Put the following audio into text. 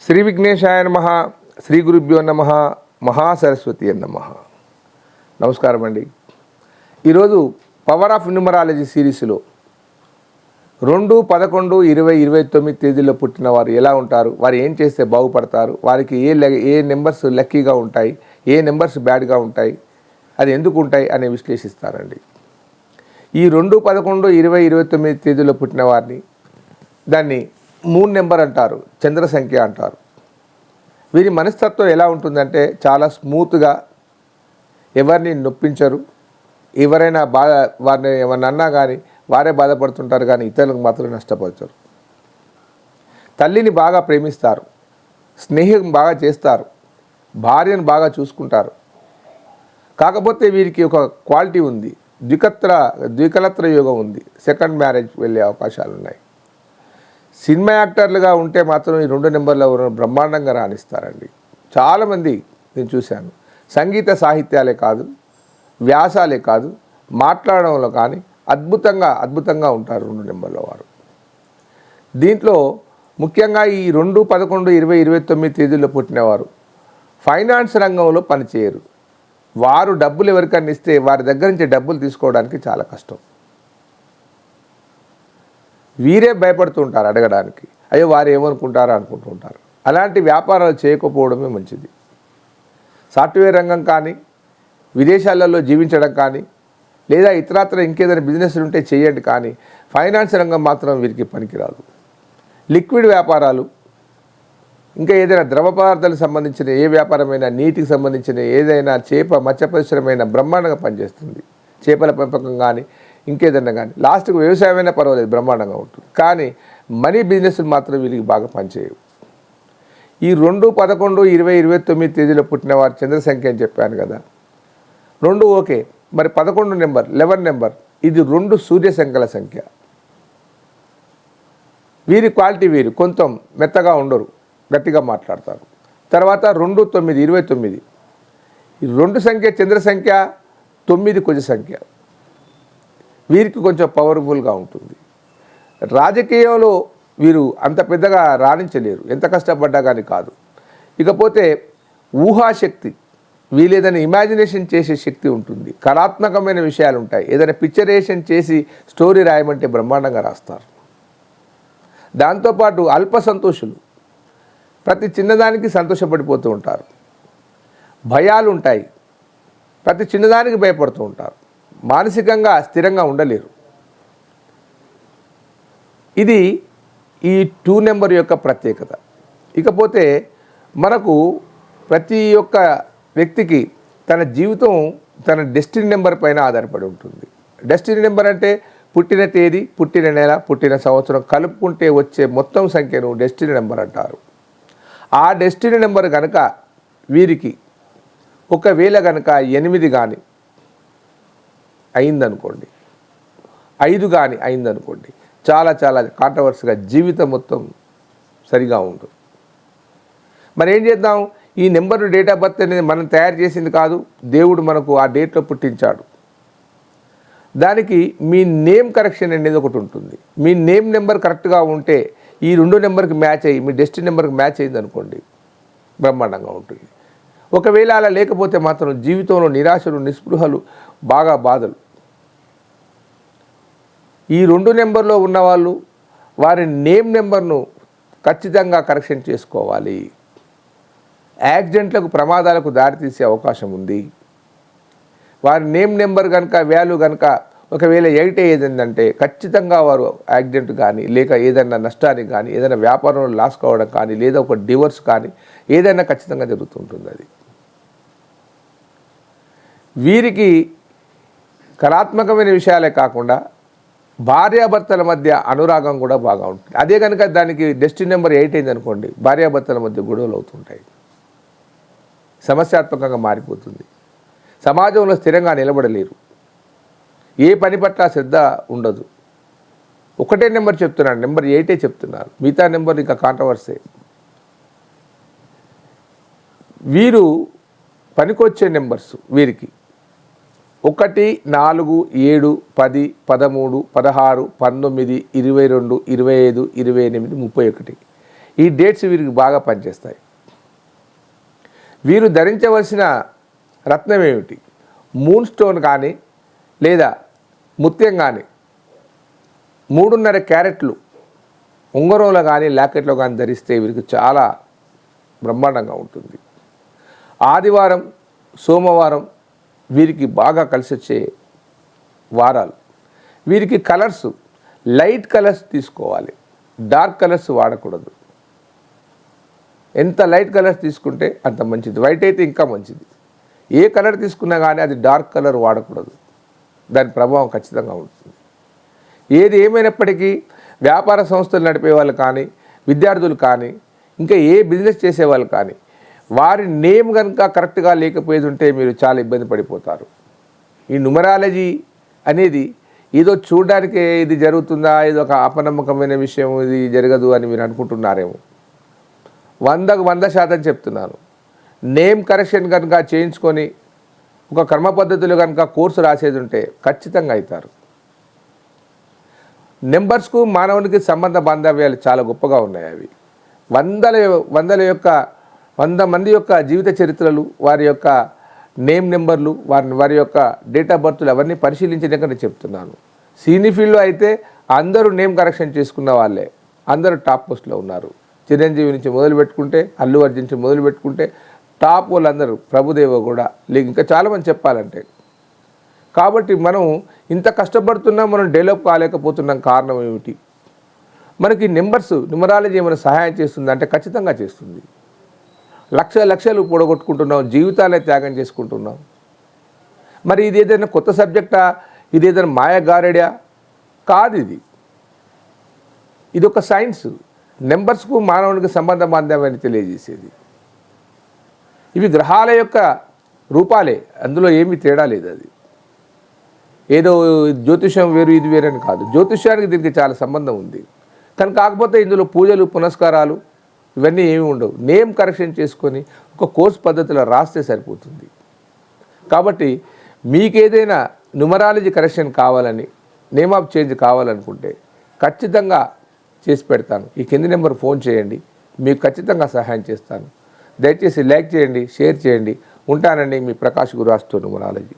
శ్రీ విఘ్నేశాయ నమః, శ్రీ గురుభ్యో నమః, మహాసరస్వతి నమః. నమస్కారం అండి. ఈరోజు పవర్ ఆఫ్ న్యూమరాలజీ సిరీస్లో 2, 11, 20, 29 తేదీల్లో పుట్టిన వారు ఎలా ఉంటారు, వారు ఏం చేస్తే బాగుపడతారు, వారికి ఏ నెంబర్స్ లక్కీగా ఉంటాయి, ఏ నెంబర్స్ బ్యాడ్గా ఉంటాయి, అది ఎందుకు ఉంటాయి అని విశ్లేషిస్తారండి. ఈ 2, 11, 20, 29 తేదీల్లో పుట్టిన వారిని దాన్ని మూన్ నెంబర్ అంటారు, చంద్ర సంఖ్య అంటారు. వీరి మనస్తత్వం ఎలా ఉంటుందంటే చాలా స్మూత్గా, ఎవరిని నొప్పించరు, ఎవరైనా వారిని ఏమన్నా అన్నా కానీ వారే బాధపడుతుంటారు, కానీ ఇతరులకు మాత్రం నష్టపరచరు. తల్లిని బాగా ప్రేమిస్తారు, స్నేహం బాగా చేస్తారు, భార్యను బాగా చూసుకుంటారు. కాకపోతే వీరికి ఒక క్వాలిటీ ఉంది, ద్వికలత్ర యోగం ఉంది, సెకండ్ మ్యారేజ్ వెళ్ళే అవకాశాలు ఉన్నాయి. సినిమా యాక్టర్లుగా ఉంటే మాత్రం ఈ 2 నెంబర్లో బ్రహ్మాండంగా రాణిస్తారండి. చాలామంది నేను చూశాను, సంగీత సాహిత్యాలే కాదు, వ్యాసాలే కాదు, మాట్లాడడంలో కానీ అద్భుతంగా ఉంటారు 2 నెంబర్ల వారు. దీంట్లో ముఖ్యంగా ఈ 2, 11, 20, 29 తేదీల్లో పుట్టినవారు ఫైనాన్స్ రంగంలో పనిచేయరు. వారు డబ్బులు ఎవరికన్నా ఇస్తే వారి దగ్గర నుంచి డబ్బులు తీసుకోవడానికి చాలా కష్టం. వీరే భయపడుతూ ఉంటారు అడగడానికి, అయ్యో వారు ఏమనుకుంటారో అనుకుంటూ ఉంటారు. అలాంటి వ్యాపారాలు చేయకపోవడమే మంచిది. సాఫ్ట్వేర్ రంగం కానీ, విదేశాలలో జీవించడం కానీ, లేదా ఇతరత్ర ఇంకేదైనా బిజినెస్ ఉంటే చేయండి, కానీ ఫైనాన్స్ రంగం మాత్రం వీరికి పనికిరాదు. లిక్విడ్ వ్యాపారాలు, ఇంకా ఏదైనా ద్రవ పదార్థాలకు సంబంధించిన ఏ వ్యాపారమైనా, నీటికి సంబంధించిన ఏదైనా, మత్స్య పరిశ్రమైనా బ్రహ్మాండంగా పనిచేస్తుంది. చేపల పెంపకం కానీ, ఇంకేదన్నా కానీ, లాస్ట్కి వ్యవసాయమైనా పర్వాలేదు, బ్రహ్మాండంగా ఉంటుంది. కానీ మనీ బిజినెస్లు మాత్రం వీళ్ళకి బాగా పనిచేయవు. ఈ 2, 11, 20, 29 తేదీలో పుట్టిన వారి చంద్ర సంఖ్య అని చెప్పాను కదా, 2 ఓకే. మరి 11 నెంబర్, 11 నెంబర్, ఇది 2 సూర్య సంఖ్యల సంఖ్య. వీరి క్వాలిటీ వీరు కొంచెం మెత్తగా ఉండరు, గట్టిగా మాట్లాడతారు. తర్వాత 2, 9, 29, ఈ 2 సంఖ్య చంద్ర సంఖ్య, 9 కుజ సంఖ్య. వీరికి కొంచెం పవర్ఫుల్గా ఉంటుంది. రాజకీయంలో వీరు అంత పెద్దగా రాణించలేరు, ఎంత కష్టపడ్డా కానీ కాదు. ఇకపోతే ఊహాశక్తి, వీళ్ళు ఏదైనా ఇమాజినేషన్ చేసే శక్తి ఉంటుంది, కళాత్మకమైన విషయాలు ఉంటాయి. ఏదైనా పిక్చరేషన్ చేసి స్టోరీ రాయమంటే బ్రహ్మాండంగా రాస్తారు. దాంతోపాటు అల్ప సంతోషులు, ప్రతి చిన్నదానికి సంతోషపడిపోతూ ఉంటారు. భయాలు ఉంటాయి, ప్రతి చిన్నదానికి భయపడుతూ ఉంటారు. మానసికంగా స్థిరంగా ఉండలేరు. ఇది ఈ 2 నెంబర్ యొక్క ప్రత్యేకత. ఇకపోతే మనకు ప్రతి ఒక్క వ్యక్తికి తన జీవితం తన డెస్టినీ నెంబర్ పైన ఆధారపడి ఉంటుంది. డెస్టినీ నెంబర్ అంటే పుట్టిన తేదీ, పుట్టిన నెల, పుట్టిన సంవత్సరం కలుపుకుంటే వచ్చే మొత్తం సంఖ్యను డెస్టినీ నెంబర్ అంటారు. ఆ డెస్టినీ నెంబర్ కనుక వీరికి ఒకవేళ కనుక 8 కానీ అయిందనుకోండి, 5 కానీ అయిందనుకోండి, చాలా కాంట్రవర్సీగా జీవితం మొత్తం సరిగా ఉంటుంది. మరి ఏం చేద్దాం? ఈ నెంబర్ డేట్ ఆఫ్ బర్త్ అనేది మనం తయారు చేసింది కాదు, దేవుడు మనకు ఆ డేట్లో పుట్టించాడు. దానికి మీ నేమ్ కరెక్షన్ అనేది ఒకటి ఉంటుంది. మీ నేమ్ నెంబర్ కరెక్ట్గా ఉంటే ఈ 2 నెంబర్కి మ్యాచ్ అయ్యి మీ డెస్టినీ నెంబర్కి మ్యాచ్ అయింది అనుకోండి, బ్రహ్మాండంగా ఉంటుంది. ఒకవేళ అలా లేకపోతే మాత్రం జీవితంలో నిరాశలు, నిస్పృహలు, బాగా బాధలు. ఈ 2 నెంబర్లో ఉన్నవాళ్ళు వారి నేమ్ నెంబర్ను ఖచ్చితంగా కరెక్షన్ చేసుకోవాలి. యాక్సిడెంట్లకు, ప్రమాదాలకు దారితీసే అవకాశం ఉంది. వారి నేమ్ నెంబర్ కనుక, వాల్యూ కనుక ఒకవేళ 8 ఏదంటే ఖచ్చితంగా వారు యాక్సిడెంట్ కానీ, లేక ఏదైనా నష్టానికి కానీ, ఏదైనా వ్యాపారంలో లాస్ కావడం కానీ, లేదా ఒక డివోర్స్ కానీ ఏదైనా ఖచ్చితంగా జరుగుతుంటుంది. అది వీరికి కళాత్మకమైన విషయాలే కాకుండా భార్యాభర్తల మధ్య అనురాగం కూడా బాగా ఉంటుంది. అదే కనుక దానికి డెస్టినీ నెంబర్ 8 అయింది అనుకోండి, భార్యాభర్తల మధ్య గొడవలు అవుతుంటాయి, సమస్యాత్మకంగా మారిపోతుంది. సమాజంలో స్థిరంగా నిలబడలేరు, ఏ పని పట్ల శ్రద్ధ ఉండదు. ఒకటే నెంబర్ చెప్తున్నాను, నెంబర్ 8 చెప్తున్నారు, మిగతా నెంబర్ ఇంకా కాంట్రవర్సీ. వీరు పనికొచ్చే నెంబర్స్ వీరికి 1, 4, 7, 10, 13, 16, 19, 22, 25, 28, 31. ఈ డేట్స్ వీరికి బాగా పనిచేస్తాయి. వీరు ధరించవలసిన రత్నం ఏమిటి? మూన్ స్టోన్ కానీ లేదా ముత్యం కానీ 3.5 క్యారెట్లు ఉంగరంలో కానీ లాకెట్లో కానీ ధరిస్తే వీరికి చాలా బ్రహ్మాండంగా ఉంటుంది. ఆదివారం, సోమవారం వీరికి బాగా కలిసి వచ్చే వారాలు. వీరికి కలర్స్ లైట్ కలర్స్ తీసుకోవాలి, డార్క్ కలర్స్ వాడకూడదు. ఎంత లైట్ కలర్స్ తీసుకుంటే అంత మంచిది. వైట్ అయితే ఇంకా మంచిది. ఏ కలర్ తీసుకున్నా కానీ అది డార్క్ కలర్ వాడకూడదు, దాని ప్రభావం ఖచ్చితంగా ఉంటుంది. ఏది ఏమైనప్పటికీ వ్యాపార సంస్థలు నడిపే వాళ్ళు కానీ, విద్యార్థులు కానీ, ఇంకా ఏ బిజినెస్ చేసేవాళ్ళు కానీ వారి నేమ్ కనుక కరెక్ట్గా లేకపోయేది ఉంటే మీరు చాలా ఇబ్బంది పడిపోతారు. ఈ న్యూమరాలజీ అనేది ఏదో చూడడానికే ఇది జరుగుతుందా, ఇది ఒక అపనమ్మకమైన విషయం, ఇది జరగదు అని మీరు అనుకుంటున్నారేమో. 100కు 100% చెప్తున్నాను. నేమ్ కరెక్షన్ కనుక చేయించుకొని ఒక కర్మ పద్ధతిలో కనుక కోర్సు రాసేది ఉంటే ఖచ్చితంగా అవుతారు. నెంబర్స్కు మానవునికి సంబంధ బాంధవ్యాలు చాలా గొప్పగా ఉన్నాయి. అవి వంద మంది యొక్క జీవిత చరిత్రలు, వారి యొక్క నేమ్ నెంబర్లు, వారి యొక్క డేట్ ఆఫ్ బర్త్లు అవన్నీ పరిశీలించడానికి నేను చెప్తున్నాను. సినీ ఫీల్డ్లో అయితే అందరూ నేమ్ కరెక్షన్ చేసుకున్న వాళ్ళే, అందరూ టాప్ పోస్ట్లో ఉన్నారు. చిరంజీవి నుంచి మొదలు పెట్టుకుంటే, అల్లు అర్జున్ నుంచి మొదలు పెట్టుకుంటే టాప్ వాళ్ళందరూ, ప్రభుదేవ కూడా, లేక ఇంకా చాలామంది చెప్పాలంటే. కాబట్టి మనం ఇంత కష్టపడుతున్నాం, మనం డెవలప్ కాలేకపోతున్నాం. కారణం ఏమిటి? మనకి న్యూమరాలజీ ఏమైనా సహాయం చేస్తుందంటే ఖచ్చితంగా చేస్తుంది. లక్షలు పొడగొట్టుకుంటున్నాం, జీవితాలే త్యాగం చేసుకుంటున్నాం. మరి ఇది ఏదైనా కొత్త సబ్జెక్టా? ఇది ఏదైనా మాయగారెడా? కాదు. ఇది ఒక సైన్స్. నెంబర్స్కు మానవునికి సంబంధ బాంధవ్యాన్ని తెలియజేసేది. ఇవి గ్రహాల యొక్క రూపాలే, అందులో ఏమీ తేడా లేదు. అది ఏదో జ్యోతిషం వేరు, ఇది వేరని కాదు. జ్యోతిషానికి దీనికి చాలా సంబంధం ఉంది. కానీ కాకపోతే ఇందులో పూజలు, పునస్కారాలు ఇవన్నీ ఏమి ఉండవు. నేమ్ కరెక్షన్ చేసుకొని ఒక కోర్స్ పద్ధతిలో రాస్తే సరిపోతుంది. కాబట్టి మీకు ఏదైనా న్యూమరాలజీ కరెక్షన్ కావాలని, నేమ్ ఆఫ్ చేంజ్ కావాలనుకుంటే ఖచ్చితంగా చేసి పెడతాను. ఈ కింది నెంబర్ ఫోన్ చేయండి, మీకు ఖచ్చితంగా సహాయం చేస్తాను. దయచేసి లైక్ చేయండి, షేర్ చేయండి. ఉంటానండి, మీ ప్రకాష్ గురు ఆస్ట్రో న్యూమరాలజీ.